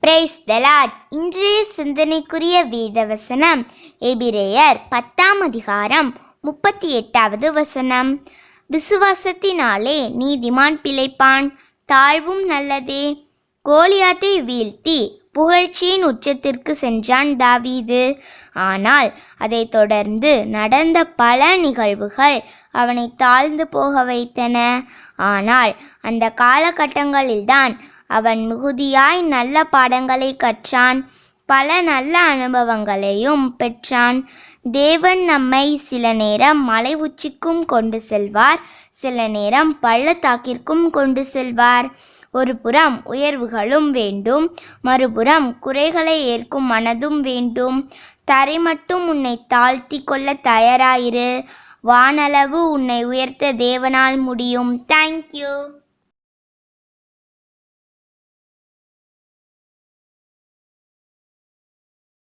Praise the Lord. இன்றைய சிந்தனைக்குரிய வேதவசனம் எபிரேயர் 10ஆம் அதிகாரம் 38வது வசனம். விசுவாசத்தினாலே நீதிமான் பிழைப்பான், தாழ்வும் நல்லதே. கோலியாத்தை வீழ்த்தி புகழ்ச்சியின் உச்சத்திற்கு சென்றான் தாவீது. ஆனால் அதைத் தொடர்ந்து நடந்த பல நிகழ்வுகள் அவனை தாழ்ந்து போக வைத்தன. ஆனால் அந்த காலகட்டங்களில்தான் அவன் மிகுதியாய் நல்ல பாடங்களை கற்றான், பல நல்ல அனுபவங்களையும் பெற்றான். தேவன் நம்மை சில நேரம் மலை உச்சிக்கும் கொண்டு செல்வார், சில நேரம் பள்ளத்தாக்கிற்கும் கொண்டு செல்வார். ஒரு புறம் உயர்வுகளும் வேண்டும், மறுபுறம் குறைகளை ஏற்கும் மனதும் வேண்டும். தரை மட்டும் உன்னை தாழ்த்தி கொள்ள தயாராயிரு. வானளவு உன்னை உயர்த்த தேவனால் முடியும். தேங்க்யூ.